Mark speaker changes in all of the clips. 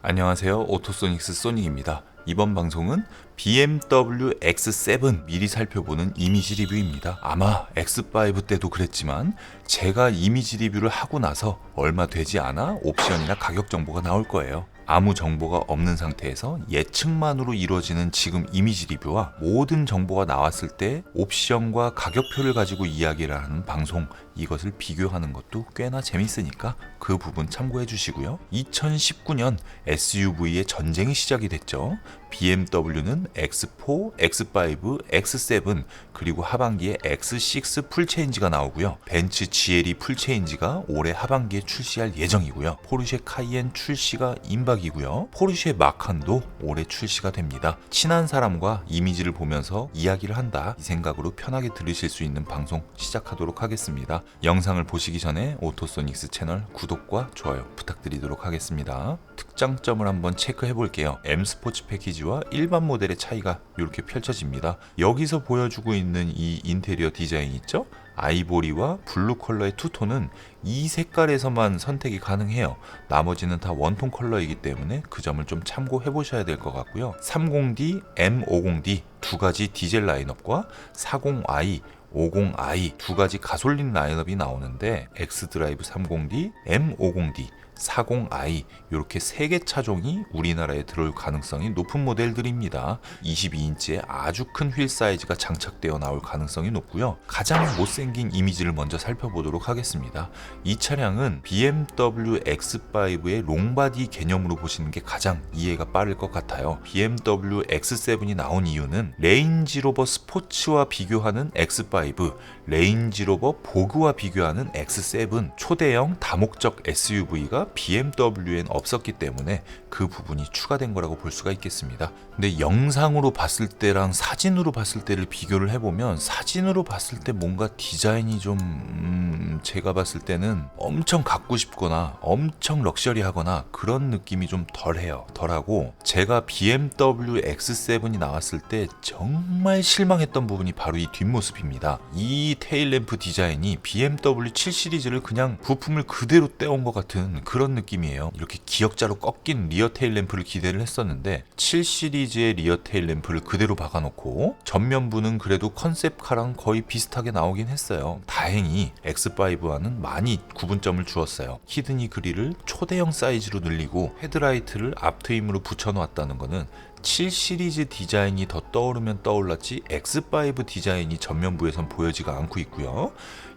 Speaker 1: 안녕하세요. 오토소닉스 소닉입니다. 이번 방송은 BMW X7 미리 살펴보는 이미지 리뷰입니다. 아마 X5 때도 그랬지만 제가 이미지 리뷰를 하고 나서 얼마 되지 않아 옵션이나 가격 정보가 나올 거예요. 아무 정보가 없는 상태에서 예측만으로 이루어지는 지금 이미지 리뷰와 모든 정보가 나왔을 때 옵션과 가격표를 가지고 이야기를 하는 방송, 이것을 비교하는 것도 꽤나 재밌으니까 그 부분 참고해 주시고요. 2019년 SUV의 전쟁이 시작이 됐죠. BMW는 X4, X5, X7 그리고 하반기에 X6 풀체인지가 나오고요. 벤츠 GLE 풀체인지가 올해 하반기에 출시할 예정이고요. 포르쉐 카이엔 출시가 임박이고요. 포르쉐 마칸도 올해 출시가 됩니다. 친한 사람과 이미지를 보면서 이야기를 한다, 이 생각으로 편하게 들으실 수 있는 방송 시작하도록 하겠습니다. 영상을 보시기 전에 오토소닉스 채널 구독과 좋아요 부탁드리도록 하겠습니다. 특장점을 한번 체크해 볼게요. M 스포츠 패키지와 일반 모델의 차이가 이렇게 펼쳐집니다. 여기서 보여주고 있는 이 인테리어 디자인 있죠? 아이보리와 블루 컬러의 투톤은 이 색깔에서만 선택이 가능해요. 나머지는 다 원톤 컬러이기 때문에 그 점을 좀 참고해 보셔야 될 것 같고요. 30D, M50D 두 가지 디젤 라인업과 40i, 50i 두 가지 가솔린 라인업이 나오는데 X드라이브 30D, M50D, 40i 이렇게 3개 차종이 우리나라에 들어올 가능성이 높은 모델들입니다. 22인치의 아주 큰 휠 사이즈가 장착되어 나올 가능성이 높고요. 가장 못생긴 이미지를 먼저 살펴보도록 하겠습니다. 이 차량은 BMW X5의 롱바디 개념으로 보시는 게 가장 이해가 빠를 것 같아요. BMW X7이 나온 이유는 레인지로버 스포츠와 비교하는 X5, 레인지로버 보그와 비교하는 X7, 초대형 다목적 SUV가 BMW엔 없었기 때문에 그 부분이 추가된 거라고 볼 수가 있겠습니다. 근데 영상으로 봤을 때랑 사진으로 봤을 때를 비교를 해보면 사진으로 봤을 때 뭔가 디자인이 좀 제가 봤을 때는 엄청 갖고 싶거나 엄청 럭셔리하거나 그런 느낌이 좀 덜하고, 제가 BMW X7이 나왔을 때 정말 실망했던 부분이 바로 이 뒷모습입니다. 이 테일램프 디자인이 BMW 7 시리즈를 그냥 부품을 그대로 떼온 것 같은 그런 느낌이에요. 이렇게 기역자로 꺾인 리어 테일 램프를 기대를 했었는데 7 시리즈의 리어 테일 램프를 그대로 박아놓고 전면부는 그래도 컨셉카랑 거의 비슷하게 나오긴 했어요. 다행히 X5와는 많이 구분점을 주었어요. 히드니 그릴을 초대형 사이즈로 늘리고 헤드라이트를 앞트임으로 붙여놓았다는 거는 7 시리즈 디자인이 더 떠오르면 떠올랐지 X5 디자인이 전면부에선 보여지가 않고 있고요.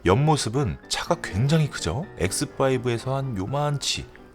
Speaker 1: 옆모습은 차가 굉장히 크죠. X5에서 한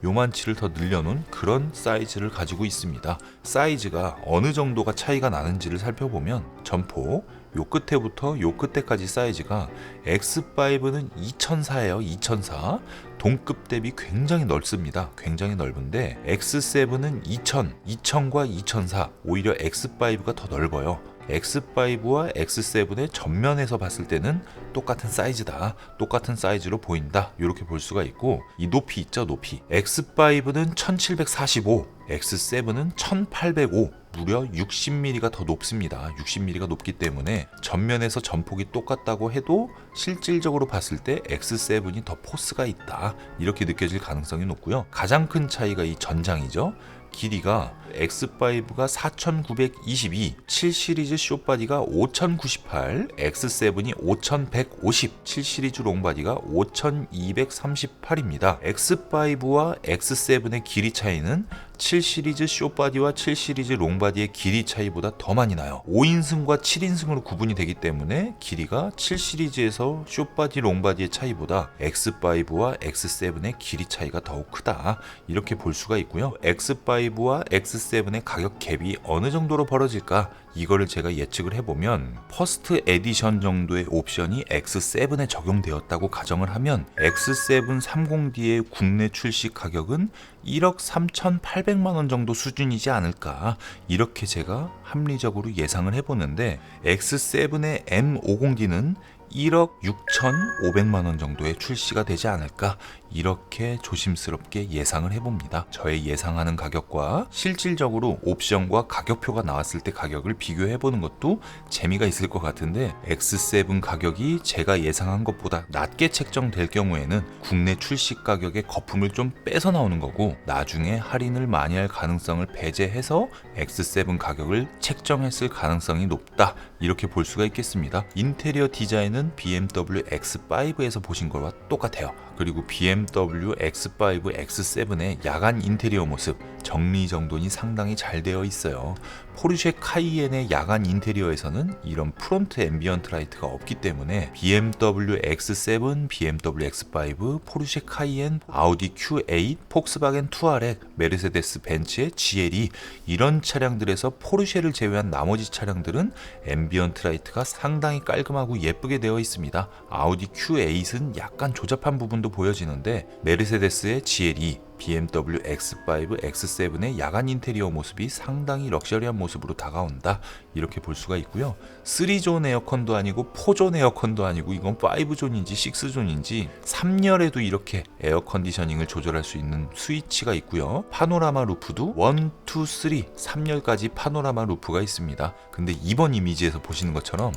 Speaker 1: 요만치를 더 늘려놓은 그런 사이즈를 가지고 있습니다. 사이즈가 어느 정도가 차이가 나는지를 살펴보면 전폭 요 끝에부터 요 끝에까지 사이즈가 X5는 2004예요. 2004. 동급 대비 굉장히 넓습니다. 굉장히 넓은데 X7은 2000과 2004, 오히려 X5가 더 넓어요. X5와 X7의 전면에서 봤을 때는 똑같은 사이즈다, 똑같은 사이즈로 보인다, 이렇게 볼 수가 있고, 이 높이 있죠, 높이. X5는 1745, X7은 1805, 무려 60mm가 더 높습니다. 60mm가 높기 때문에 전면에서 전폭이 똑같다고 해도 실질적으로 봤을 때 X7이 더 포스가 있다, 이렇게 느껴질 가능성이 높고요. 가장 큰 차이가 이 전장이죠. 길이가 X5가 4922, 7 시리즈 숏바디가 5098, X7이 5150, 7 시리즈 롱바디가 5238입니다. X5와 X7의 길이 차이는 7 시리즈 숏바디와 7 시리즈 롱바디의 길이 차이보다 더 많이 나요. 5인승과 7인승으로 구분이 되기 때문에 길이가 7 시리즈에서 숏바디 롱바디의 차이보다 X5와 X7의 길이 차이가 더욱 크다, 이렇게 볼 수가 있고요. X5와 X7의 가격 갭이 어느 정도로 벌어질까, 이거를 제가 예측을 해보면 퍼스트 에디션 정도의 옵션이 X7에 적용되었다고 가정을 하면 X7 30D의 국내 출시 가격은 1억 3,800만 원 정도 수준이지 않을까, 이렇게 제가 합리적으로 예상을 해보는데, X7의 M50D는 1억 6,500만 원 정도에 출시가 되지 않을까, 이렇게 조심스럽게 예상을 해봅니다. 저의 예상하는 가격과 실질적으로 옵션과 가격표가 나왔을 때 가격을 비교해보는 것도 재미가 있을 것 같은데, X7 가격이 제가 예상한 것보다 낮게 책정될 경우에는 국내 출시 가격의 거품을 좀 빼서 나오는 거고, 나중에 할인을 많이 할 가능성을 배제해서 X7 가격을 책정했을 가능성이 높다, 이렇게 볼 수가 있겠습니다. 인테리어 디자인은 BMW X5에서 보신 거와 똑같아요. 그리고 BMW X5, X7의 야간 인테리어 모습, 정리정돈이 상당히 잘 되어 있어요. 포르쉐 카이엔의 야간 인테리어에서는 이런 프론트 앰비언트 라이트가 없기 때문에 BMW X7, BMW X5, 포르쉐 카이엔, 아우디 Q8, 폭스바겐 투아렉, 메르세데스 벤츠의 GLE, 이런 차량들에서 포르쉐를 제외한 나머지 차량들은 앰비언트 라이트가 상당히 깔끔하고 예쁘게 되어 있습니다. 아우디 Q8은 약간 조잡한 부분도 보여지는데, 메르세데스의 GLE, BMW X5, X7의 야간 인테리어 모습이 상당히 럭셔리한 모습으로 다가온다, 이렇게 볼 수가 있고요. 3존 에어컨도 아니고 4존 에어컨도 아니고 이건 5존인지 6존인지 3열에도 이렇게 에어 컨디셔닝을 조절할 수 있는 스위치가 있고요. 파노라마 루프도 1, 2, 3, 3열까지 파노라마 루프가 있습니다. 근데 이번 이미지에서 보시는 것처럼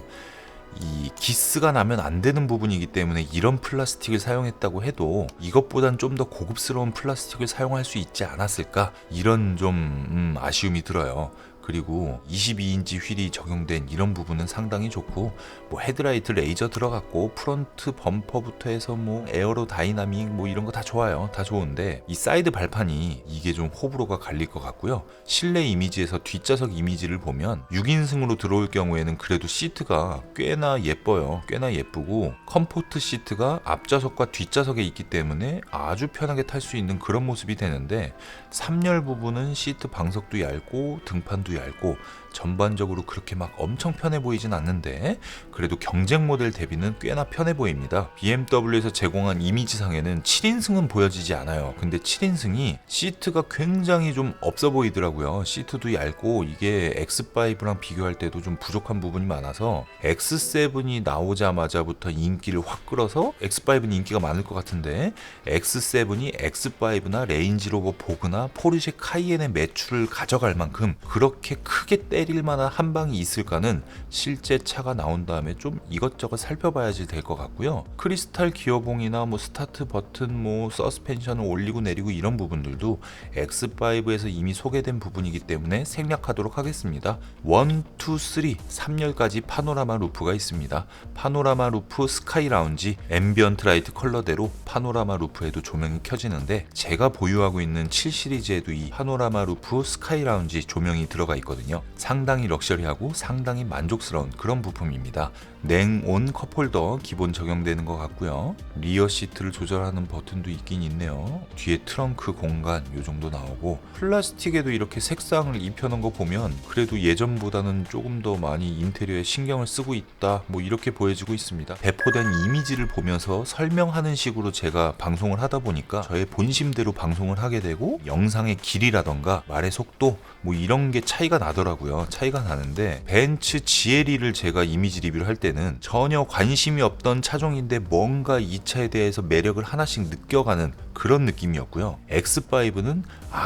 Speaker 1: 이 기스가 나면 안 되는 부분이기 때문에 이런 플라스틱을 사용했다고 해도 이것보단 좀 더 고급스러운 플라스틱을 사용할 수 있지 않았을까, 이런 좀 아쉬움이 들어요. 그리고 22인치 휠이 적용된 이런 부분은 상당히 좋고, 뭐 헤드라이트 레이저 들어갔고 프론트 범퍼부터 해서 뭐 에어로 다이나믹 뭐 이런 거 다 좋아요. 다 좋은데 이 사이드 발판이 이게 좀 호불호가 갈릴 것 같고요. 실내 이미지에서 뒷좌석 이미지를 보면 6인승으로 들어올 경우에는 그래도 시트가 꽤나 예뻐요. 꽤나 예쁘고 컴포트 시트가 앞좌석과 뒷좌석에 있기 때문에 아주 편하게 탈 수 있는 그런 모습이 되는데, 3열 부분은 시트 방석도 얇고 등판도 얇고 전반적으로 그렇게 막 엄청 편해 보이진 않는데, 그래도 경쟁 모델 대비는 꽤나 편해 보입니다. BMW에서 제공한 이미지상에는 7인승은 보여지지 않아요. 근데 7인승이 시트가 굉장히 좀 없어 보이더라고요. 시트도 얇고 이게 X5랑 비교할 때도 좀 부족한 부분이 많아서 X7이 나오자마자부터 인기를 확 끌어서 X5는 인기가 많을 것 같은데, X7이 X5나 레인지로버 보그나 포르쉐 카이엔의 매출을 가져갈 만큼 그렇게 크게 때릴 만한 한 방이 있을까는 실제 차가 나온 다음에 좀 이것저것 살펴봐야지 될 것 같고요. 크리스탈 기어봉이나 뭐 스타트 버튼, 뭐 서스펜션을 올리고 내리고 이런 부분들도 X5에서 이미 소개된 부분이기 때문에 생략하도록 하겠습니다. 1, 2, 3, 3열까지 파노라마 루프가 있습니다. 파노라마 루프 스카이 라운지, 앰비언트 라이트 컬러대로 파노라마 루프에도 조명이 켜지는데, 제가 보유하고 있는 7 시리즈에도 이 파노라마 루프 스카이 라운지 조명이 들어가 있거든요. 상당히 럭셔리하고 상당히 만족스러운 그런 부품입니다. 냉온 컵홀더 기본 적용되는 것 같고요. 리어 시트를 조절하는 버튼도 있긴 있네요. 뒤에 트렁크 공간 요 정도 나오고, 플라스틱에도 이렇게 색상을 입혀놓은 거 보면 그래도 예전보다는 조금 더 많이 인테리어에 신경을 쓰고 있다, 뭐 이렇게 보여지고 있습니다. 배포된 이미지를 보면서 설명하는 식으로 제가 방송을 하다 보니까 저의 본심대로 방송을 하게 되고, 영상의 길이라던가 말의 속도 뭐 이런 게 차이가 나더라고요. 차이가 나는데, 벤츠 GLE를 제가 이미지 리뷰를 할 때는 전혀 관심이 없던 차종인데 뭔가 이 차에 대해서 매력을 하나씩 느껴가는 그런 느낌이었고요. X5는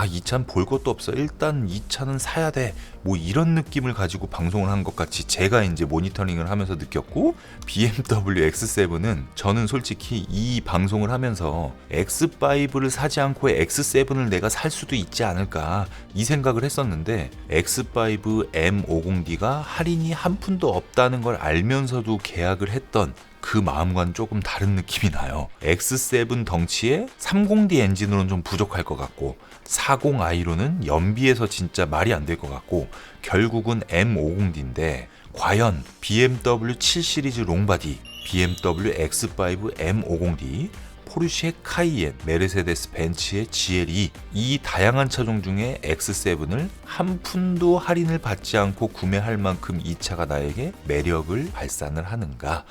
Speaker 1: 이 차는 볼 것도 없어, 일단 이 차는 사야 돼, 뭐 이런 느낌을 가지고 방송을 한 것 같이 제가 이제 모니터링을 하면서 느꼈고, BMW X7은 저는 솔직히 이 방송을 하면서 X5를 사지 않고 X7을 내가 살 수도 있지 않을까 이 생각을 했었는데, X5 M50D가 할인이 한 푼도 없다는 걸 알면서도 계약을 했던 그 마음과는 조금 다른 느낌이 나요. X7 덩치에 30D 엔진으로는 좀 부족할 것 같고, 40i로는 연비에서 진짜 말이 안 될 것 같고, 결국은 M50D인데 과연 BMW 7 시리즈 롱바디, BMW X5 M50D, 포르쉐 카이엔, 메르세데스 벤츠의 GLE, 이 다양한 차종 중에 X7을 한 푼도 할인을 받지 않고 구매할 만큼 이 차가 나에게 매력을 발산을 하는가,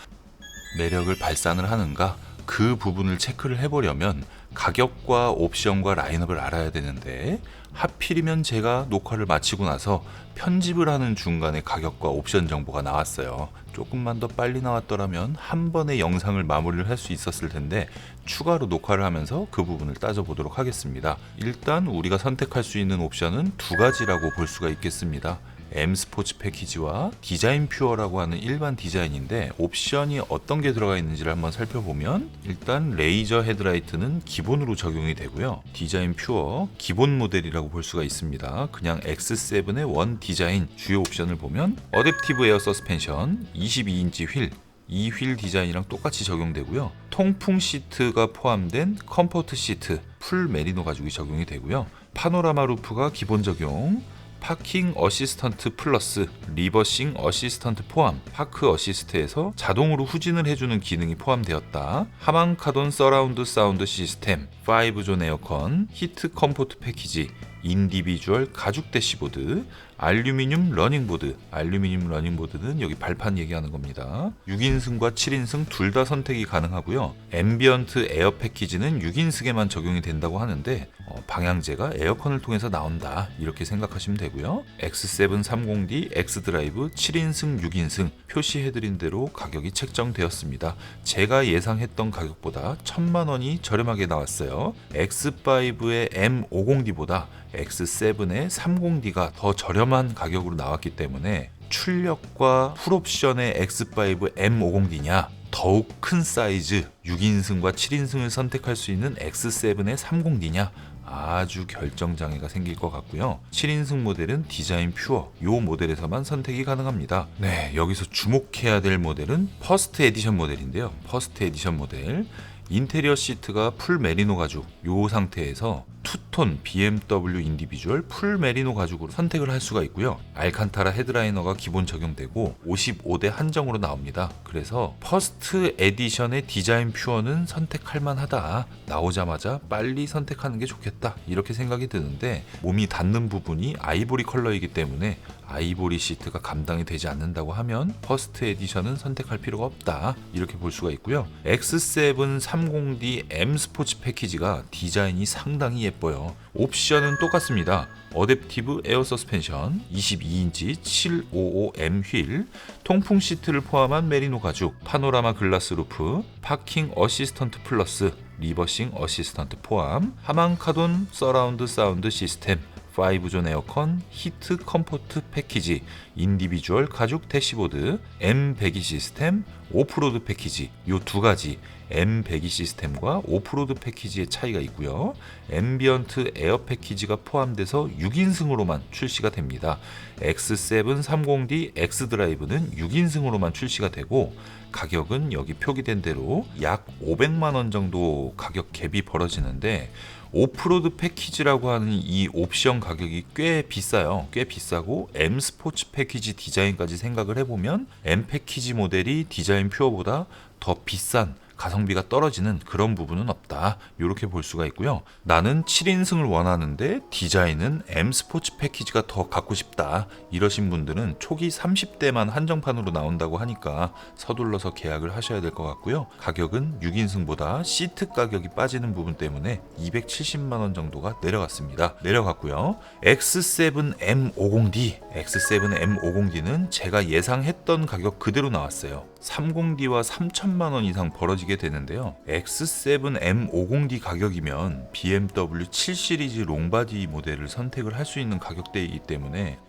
Speaker 1: 그 부분을 체크를 해보려면 가격과 옵션과 라인업을 알아야 되는데 하필이면 제가 녹화를 마치고 나서 편집을 하는 중간에 가격과 옵션 정보가 나왔어요. 조금만 더 빨리 나왔더라면 한 번에 영상을 마무리를 할 수 있었을 텐데 추가로 녹화를 하면서 그 부분을 따져보도록 하겠습니다. 일단 우리가 선택할 수 있는 옵션은 두 가지라고 볼 수가 있겠습니다. M 스포츠 패키지와 디자인 퓨어라고 하는 일반 디자인인데 옵션이 어떤 게 들어가 있는지를 한번 살펴보면 일단 레이저 헤드라이트는 기본으로 적용이 되고요. 디자인 퓨어 기본 모델이라고 볼 수가 있습니다. 그냥 X7의 원 디자인 주요 옵션을 보면 어댑티브 에어 서스펜션 22인치 휠 이 휠 디자인이랑 똑같이 적용되고요. 통풍 시트가 포함된 컴포트 시트 풀 메리노 가죽이 적용이 되고요. 파노라마 루프가 기본 적용, 파킹 어시스턴트 플러스 리버싱 어시스턴트 포함, 파크 어시스트에서 자동으로 후진을 해주는 기능이 포함되었다. 하만 카돈 서라운드 사운드 시스템, 5존 에어컨, 히트 컴포트 패키지, 인디비주얼 가죽 대시보드, 알루미늄 러닝보드. 알루미늄 러닝보드는 여기 발판 얘기하는 겁니다. 6인승과 7인승 둘 다 선택이 가능하고요. 앰비언트 에어 패키지는 6인승에만 적용이 된다고 하는데 방향제가 에어컨을 통해서 나온다 이렇게 생각하시면 되고요. X730D X드라이브 7인승 6인승 표시해드린 대로 가격이 책정되었습니다. 제가 예상했던 가격보다 1000만원이 저렴하게 나왔어요. X5의 M50D보다 X7의 30D가 더 저렴한 가격으로 나왔기 때문에 출력과 풀옵션의 X5 M50D냐 더욱 큰 사이즈 6인승과 7인승을 선택할 수 있는 X7의 30D냐 아주 결정장애가 생길 것 같고요. 7인승 모델은 디자인 퓨어 이 모델에서만 선택이 가능합니다. 네, 여기서 주목해야 될 모델은 퍼스트 에디션 모델인데요. 퍼스트 에디션 모델 인테리어 시트가 풀 메리노 가죽 이 상태에서 투톤 BMW 인디비주얼 풀 메리노 가죽으로 선택을 할 수가 있고요. 알칸타라 헤드라이너가 기본 적용되고 55대 한정으로 나옵니다. 그래서 퍼스트 에디션의 디자인 퓨어는 선택할 만하다. 나오자마자 빨리 선택하는 게 좋겠다. 이렇게 생각이 드는데 몸이 닿는 부분이 아이보리 컬러이기 때문에 아이보리 시트가 감당이 되지 않는다고 하면 퍼스트 에디션은 선택할 필요가 없다. 이렇게 볼 수가 있고요. X730D M 스포츠 패키지가 디자인이 상당히 예뻐요. 옵션은 똑같습니다. 어댑티브 에어 서스펜션 22인치 755M 휠, 통풍 시트를 포함한 메리노 가죽, 파노라마 글라스 루프, 파킹 어시스턴트 플러스 리버싱 어시스턴트 포함, 하만 카돈 서라운드 사운드 시스템, 5존 에어컨, 히트 컴포트 패키지, 인디비주얼 가죽 대시보드, M102 시스템, 오프로드 패키지 이 두 가지 M102 시스템과 오프로드 패키지의 차이가 있고요. 앰비언트 에어 패키지가 포함돼서 6인승으로만 출시가 됩니다. X730D X드라이브는 6인승으로만 출시가 되고 가격은 여기 표기된 대로 약 500만원 정도 가격 갭이 벌어지는데 오프로드 패키지라고 하는 이 옵션 가격이 꽤 비싸요. 꽤 비싸고 M 스포츠 패키지 디자인까지 생각을 해보면 M 패키지 모델이 디자인 퓨어보다 더 비싼 가성비가 떨어지는 그런 부분은 없다. 이렇게 볼 수가 있고요. 나는 7인승을 원하는데 디자인은 M 스포츠 패키지가 더 갖고 싶다. 이러신 분들은 초기 30대만 한정판으로 나온다고 하니까 서둘러서 계약을 하셔야 될 것 같고요. 가격은 6인승보다 시트 가격이 빠지는 부분 때문에 270만원 정도가 내려갔고요. X7M50D X7M50D는 제가 예상했던 가격 그대로 나왔어요. 30D와 3천만원 이상 벌어지게 되는데요. X7M50D 가격이면 BMW 7 시리즈 롱바디 모델을 선택을 할 수 있는 가격대이기 때문에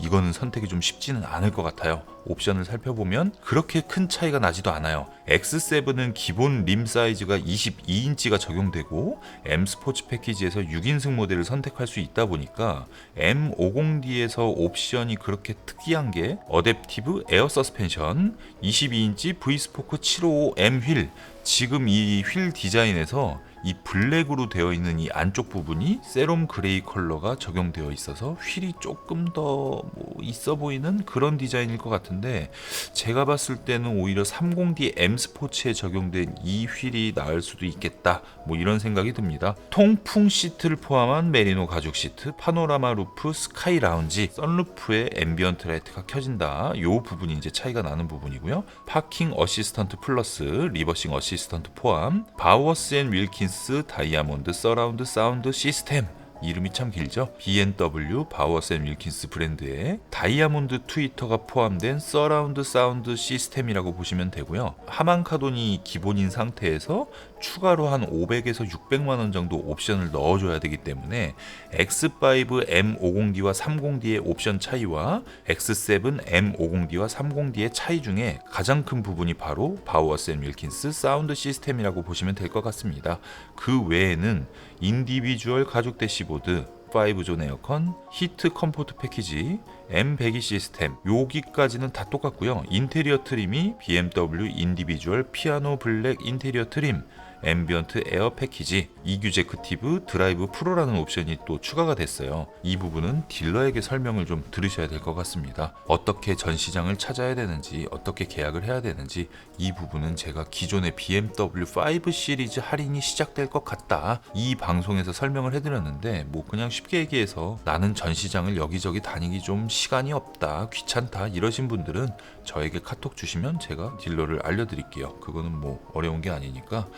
Speaker 1: 이거는 선택이 좀 쉽지는 않을 것 같아요. 옵션을 살펴보면 그렇게 큰 차이가 나지도 않아요. X7은 기본 림 사이즈가 22인치가 적용되고 M 스포츠 패키지에서 6인승 모델을 선택할 수 있다 보니까 M50D에서 옵션이 그렇게 특이한 게 어댑티브 에어 서스펜션 22인치 V스포크 755M 휠, 지금 이 휠 디자인에서 이 블랙으로 되어 있는 이 안쪽 부분이 세럼 그레이 컬러가 적용되어 있어서 휠이 조금 더 있어 보이는 그런 디자인일 것 같은데 제가 봤을 때는 오히려 30D M 스포츠에 적용된 이 휠이 나을 수도 있겠다 이런 생각이 듭니다. 통풍 시트를 포함한 메리노 가죽 시트, 파노라마 루프, 스카이 라운지, 선루프에 앰비언트 라이트가 켜진다. 이 부분이 이제 차이가 나는 부분이고요. 파킹 어시스턴트 플러스 리버싱 어시스턴트 어시스턴트 포함 바우어스 앤 윌킨스 다이아몬드 서라운드 사운드 시스템, 이름이 참 길죠. B&W 바우어스 앤 윌킨스 브랜드의 다이아몬드 트위터가 포함된 서라운드 사운드 시스템이라고 보시면 되고요. 하만카돈이 기본인 상태에서 추가로 한 500에서 600만 원 정도 옵션을 넣어줘야 되기 때문에 X5 M50D와 30D의 옵션 차이와 X7 M50D와 30D의 차이 중에 가장 큰 부분이 바로 바우어스 앤 윌킨스 사운드 시스템이라고 보시면 될 것 같습니다. 그 외에는 인디비주얼 가죽 대시보드, 5존 에어컨, 히트 컴포트 패키지, M102 시스템, 여기까지는 다 똑같고요. 인테리어 트림이 BMW 인디비주얼 피아노 블랙 인테리어 트림, 앰비언트 에어 패키지, 이규제크티브 드라이브 프로라는 옵션이 또 추가가 됐어요. 이 부분은 딜러에게 설명을 좀 들으셔야 될 것 같습니다. 어떻게 전시장을 찾아야 되는지, 어떻게 계약을 해야 되는지, 이 부분은 제가 기존의 BMW 5 시리즈 할인이 시작될 것 같다, 이 방송에서 설명을 해드렸는데, 뭐 그냥 쉽게 얘기해서 나는 전시장을 여기저기 다니기 좀 시간이 없다, 귀찮다 이러신 분들은 저에게 카톡 주시면 제가 딜러를 알려드릴게요. 그거는 뭐 어려운 게 아니니까.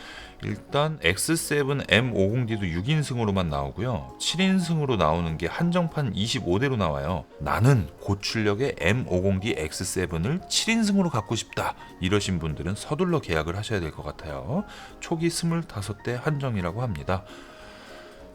Speaker 1: 일단 X7 M50D도 6인승으로만 나오고요. 7인승으로 나오는 게 한정판 25대로 나와요. 나는 고출력의 M50D X7을 7인승으로 갖고 싶다, 이러신 분들은 서둘러 계약을 하셔야 될 것 같아요. 초기 25대 한정이라고 합니다.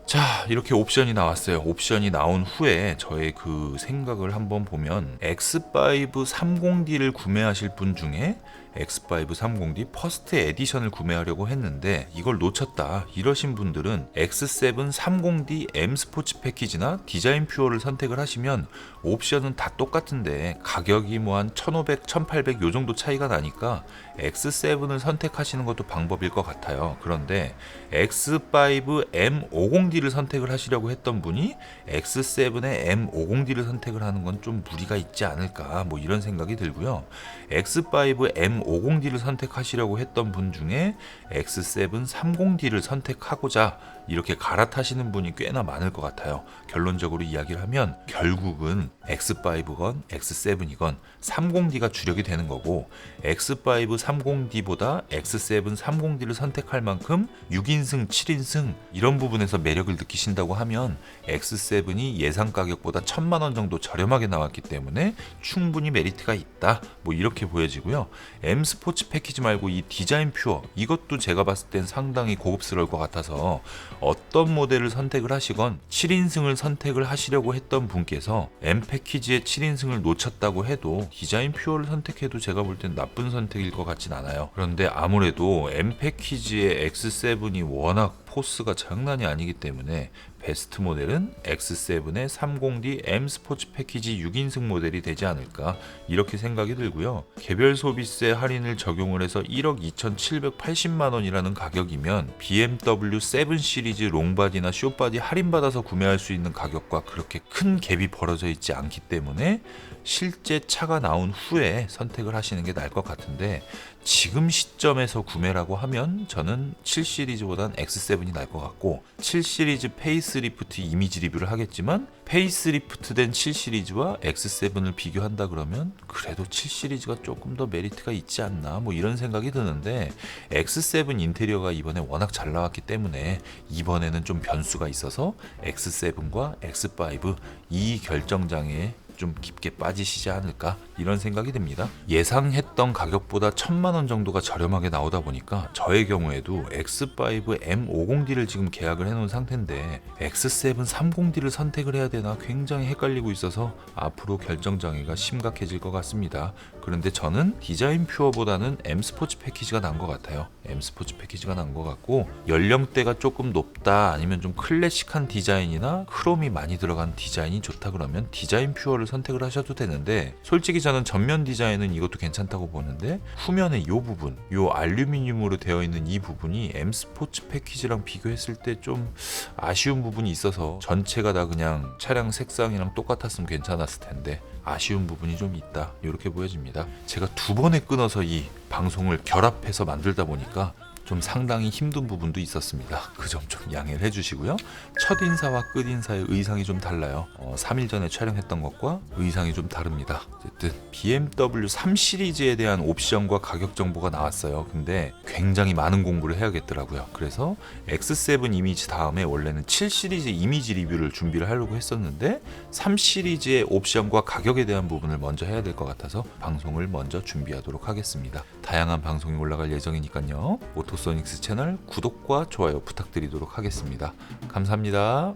Speaker 1: 자, 이렇게 옵션이 나왔어요. 옵션이 나온 후에 저의 그 생각을 한번 보면 X5 30D를 구매하실 분 중에 X5 30D 퍼스트 에디션을 구매하려고 했는데 이걸 놓쳤다, 이러신 분들은 X7 30D M 스포츠 패키지나 디자인 퓨어를 선택을 하시면 옵션은 다 똑같은데 가격이 뭐 한 1,500, 1,800 요 정도 차이가 나니까 X7을 선택하시는 것도 방법일 것 같아요. 그런데 X5 M50D를 선택을 하시려고 했던 분이 X7의 M50D를 선택을 하는 건 좀 무리가 있지 않을까, 뭐 이런 생각이 들고요. X5 M50D를 선택하시려고 했던 분 중에 X7 30D를 선택하고자 이렇게 갈아타시는 분이 꽤나 많을 것 같아요. 결론적으로 이야기를 하면 결국은 X5건 X7이건 30D가 주력이 되는 거고, X5 30D보다 X7 30D를 선택할 만큼 6인승, 7인승 이런 부분에서 매력을 느끼신다고 하면 X7이 예상 가격보다 1,000만 원 정도 저렴하게 나왔기 때문에 충분히 메리트가 있다, 뭐 이렇게 보여지고요. M 스포츠 패키지 말고 이 디자인 퓨어, 이것도 제가 봤을 땐 상당히 고급스러울 것 같아서 어떤 모델을 선택을 하시건 7인승을 선택을 하시려고 했던 분께서 M 패키지의 7인승을 놓쳤다고 해도 디자인 퓨어를 선택해도 제가 볼 땐 나쁜 선택일 것 같진 않아요. 그런데 아무래도 M 패키지의 X7이 워낙 포스가 장난이 아니기 때문에 베스트 모델은 X7의 30D M 스포츠 패키지 6인승 모델이 되지 않을까, 이렇게 생각이 들고요. 개별 소비세 할인을 적용을 해서 1억 2,780만 원이라는 가격이면 BMW 7 시리즈 롱바디나 숏바디 할인받아서 구매할 수 있는 가격과 그렇게 큰 갭이 벌어져 있지 않기 때문에 실제 차가 나온 후에 선택을 하시는 게 나을 것 같은데, 지금 시점에서 구매라고 하면 저는 7 시리즈보단 X7이 나을 것 같고, 7 시리즈 페이스리프트 이미지 리뷰를 하겠지만 페이스리프트된 7 시리즈와 X7을 비교한다 그러면 그래도 7 시리즈가 조금 더 메리트가 있지 않나, 뭐 이런 생각이 드는데, X7 인테리어가 이번에 워낙 잘 나왔기 때문에 이번에는 좀 변수가 있어서 X7과 X5 이 결정장애에 좀 깊게 빠지시지 않을까, 이런 생각이 듭니다. 예상했던 가격보다 1,000만 원 정도가 저렴하게 나오다 보니까 저의 경우에도 X5 M50D를 지금 계약을 해놓은 상태인데 X7 30D를 선택을 해야 되나 굉장히 헷갈리고 있어서 앞으로 결정장애가 심각해질 것 같습니다. 그런데 저는 디자인 퓨어보다는 M 스포츠 패키지가 나은 것 같아요. M 스포츠 패키지가 나은 것 같고, 연령대가 조금 높다, 아니면 좀 클래식한 디자인이나 크롬이 많이 들어간 디자인이 좋다 그러면 디자인 퓨어를 선택을 하셔도 되는데, 솔직히 저는 전면 디자인은 이것도 괜찮다고 보는데 후면의 이 부분, 이 알루미늄으로 되어 있는 이 부분이 M 스포츠 패키지랑 비교했을 때 좀 아쉬운 부분이 있어서 전체가 다 그냥 차량 색상이랑 똑같았으면 괜찮았을 텐데 아쉬운 부분이 좀 있다, 이렇게 보여집니다. 제가 두 번에 끊어서 이 방송을 결합해서 만들다 보니까 좀 상당히 힘든 부분도 있었습니다. 그 점 좀 양해를 해주시고요. 첫 인사와 끝 인사의 의상이 좀 달라요. 3일 전에 촬영했던 것과 의상이 좀 다릅니다. 어쨌든 BMW 3 시리즈에 대한 옵션과 가격 정보가 나왔어요. 근데 굉장히 많은 공부를 해야겠더라고요. 그래서 X7 이미지 다음에 원래는 7 시리즈 이미지 리뷰를 준비를 하려고 했었는데 3 시리즈의 옵션과 가격에 대한 부분을 먼저 해야 될 것 같아서 방송을 먼저 준비하도록 하겠습니다. 다양한 방송이 올라갈 예정이니까요. 오토소닉스 채널 구독과 좋아요 부탁드리도록 하겠습니다. 감사합니다.